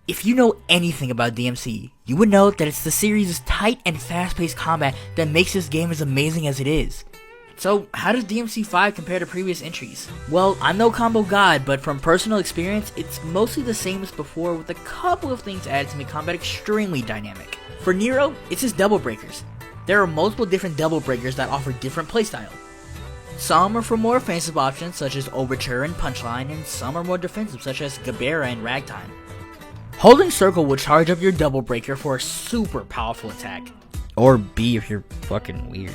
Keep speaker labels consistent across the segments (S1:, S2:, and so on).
S1: If you know anything about DMC, you would know that it's the series' tight and fast-paced combat that makes this game as amazing as it is. So, how does DMC5 compare to previous entries? Well, I'm no combo god, but from personal experience, it's mostly the same as before with a couple of things added to make combat extremely dynamic. For Nero, it's his double breakers. There are multiple different double breakers that offer different playstyle. Some are for more offensive options such as Overture and Punchline, and some are more defensive such as Gabera and Ragtime. Holding circle will charge up your double breaker for a super powerful attack. Or B if you're fucking weird.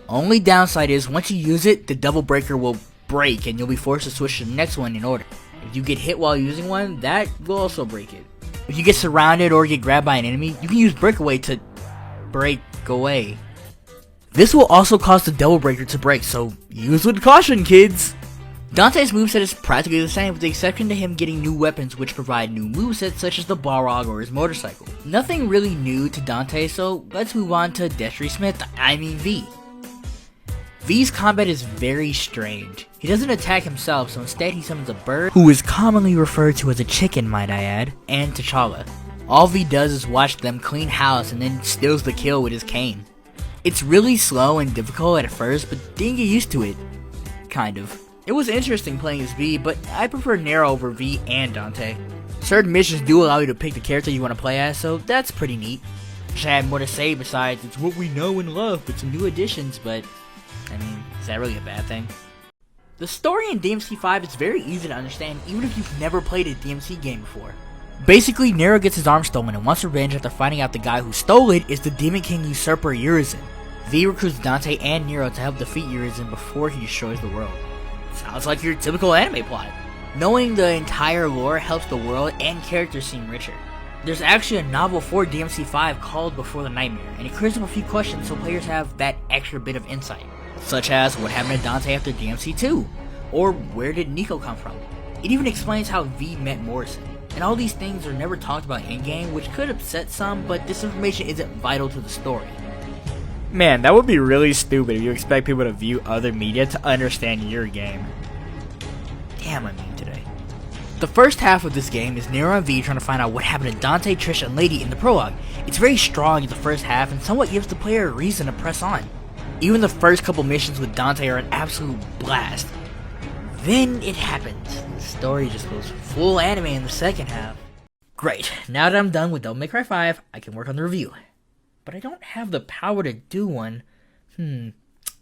S1: Only downside is once you use it, the double breaker will break and you'll be forced to switch to the next one in order. If you get hit while using one, that will also break it. If you get surrounded or get grabbed by an enemy, you can use breakaway to break away. This will also cause the double breaker to break, so use with caution, kids! Dante's moveset is practically the same with the exception to him getting new weapons which provide new movesets such as the Balrog or his motorcycle. Nothing really new to Dante, so let's move on to V. V's combat is very strange. He doesn't attack himself, so instead he summons a bird, who is commonly referred to as a chicken might I add, and T'Challa. All V does is watch them clean house and then steals the kill with his cane. It's really slow and difficult at first, but then you get used to it. Kind of. It was interesting playing as V, but I prefer Nero over V and Dante. Certain missions do allow you to pick the character you want to play as, so that's pretty neat. Wish I had more to say besides it's what we know and love with some new additions, but I mean, is that really a bad thing? The story in DMC5 is very easy to understand even if you've never played a DMC game before. Basically, Nero gets his arm stolen and wants revenge after finding out the guy who stole it is the Demon King usurper Urizen. V recruits Dante and Nero to help defeat Urizen before he destroys the world. Sounds like your typical anime plot. Knowing the entire lore helps the world and characters seem richer. There's actually a novel for DMC5 called Before the Nightmare, and it clears up a few questions so players have that extra bit of insight. Such as what happened to Dante after DMC2, or where did Nico come from. It even explains how V met Morrison, and all these things are never talked about in-game, which could upset some, but this information isn't vital to the story. Man, that would be really stupid if you expect people to view other media to understand your game. Damn, I'm mean today. The first half of this game is Nero and V trying to find out what happened to Dante, Trish, and Lady in the prologue. It's very strong in the first half and somewhat gives the player a reason to press on. Even the first couple missions with Dante are an absolute blast. Then it happens. The story just goes full anime in the second half. Great, now that I'm done with Devil May Cry 5, I can work on the review. But I don't have the power to do one.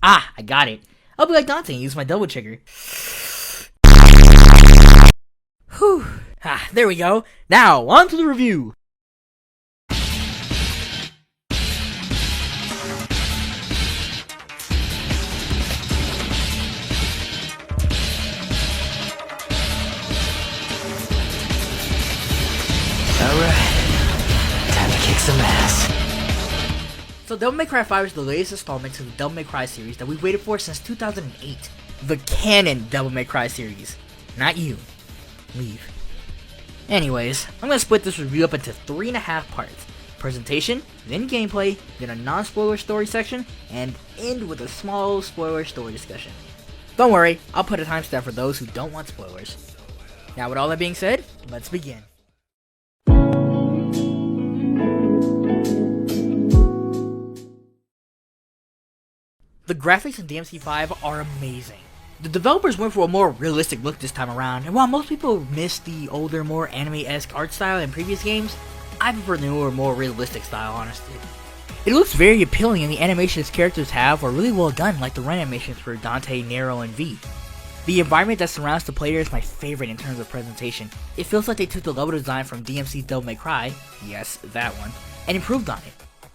S1: I got it. I'll be like Dante and use my double trigger. Whew. There we go. Now, on to the review. Some ass. So Devil May Cry 5 is the latest installment to the Devil May Cry series that we've waited for since 2008. The canon Devil May Cry series. Not you. Leave. Anyways, I'm gonna split this review up into 3.5 parts. Presentation, then gameplay, then a non-spoiler story section, and end with a small spoiler story discussion. Don't worry, I'll put a timestamp for those who don't want spoilers. Now with all that being said, let's begin. The graphics in DMC5 are amazing. The developers went for a more realistic look this time around, and while most people miss the older, more anime-esque art style in previous games, I prefer the newer, more realistic style, honestly. It looks very appealing, and the animations characters have are really well done, like the run animations for Dante, Nero, and V. The environment that surrounds the player is my favorite in terms of presentation. It feels like they took the level design from DMC's Devil May Cry, yes, that one, and improved on it.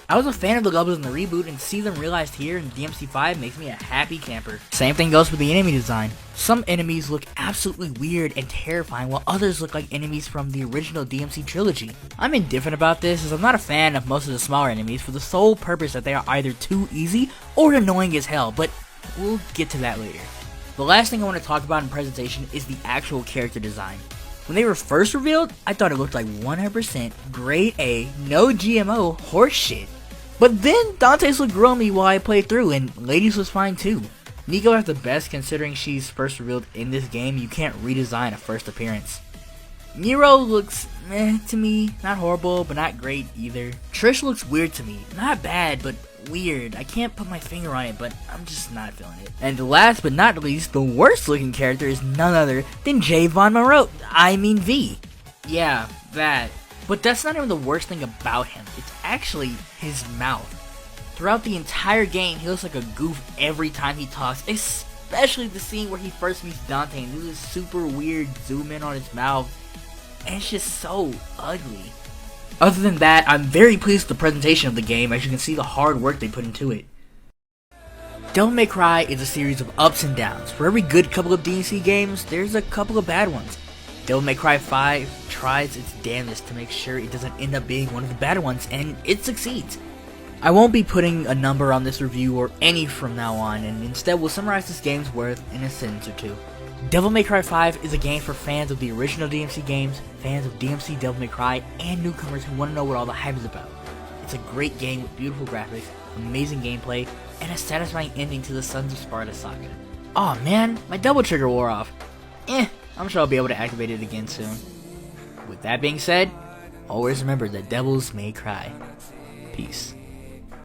S1: I was a fan of the levels in the reboot, and to see them realized here in DMC5 makes me a happy camper. Same thing goes with the enemy design. Some enemies look absolutely weird and terrifying, while others look like enemies from the original DMC trilogy. I'm indifferent about this, as I'm not a fan of most of the smaller enemies for the sole purpose that they are either too easy or annoying as hell, but we'll get to that later. The last thing I want to talk about in presentation is the actual character design. When they were first revealed, I thought it looked like 100% grade A, no GMO horseshit. But then Dante's looked groomy while I played through, and Lady's was fine too. Nico has the best considering she's first revealed in this game. You can't redesign a first appearance. Nero looks meh to me, not horrible, but not great either. Trish looks weird to me, not bad, but weird. I can't put my finger on it, but I'm just not feeling it. And last but not least, the worst looking character is none other than J. Von Moreau. I mean V. Yeah, that. But that's not even the worst thing about him. It's actually his mouth. Throughout the entire game, he looks like a goof every time he talks, especially the scene where he first meets Dante and do this super weird zoom in on his mouth. And it's just so ugly. Other than that, I'm very pleased with the presentation of the game, as you can see the hard work they put into it. Devil May Cry is a series of ups and downs. For every good couple of DMC games, there's a couple of bad ones. Devil May Cry 5 tries its damnedest to make sure it doesn't end up being one of the bad ones, and it succeeds. I won't be putting a number on this review or any from now on, and instead we'll summarize this game's worth in a sentence or two. Devil May Cry 5 is a game for fans of the original DMC games, fans of DMC Devil May Cry, and newcomers who want to know what all the hype is about. It's a great game with beautiful graphics, amazing gameplay, and a satisfying ending to the Sons of Sparta saga. Aw man, my double trigger wore off. I'm sure I'll be able to activate it again soon. With that being said, always remember that devils may cry. Peace.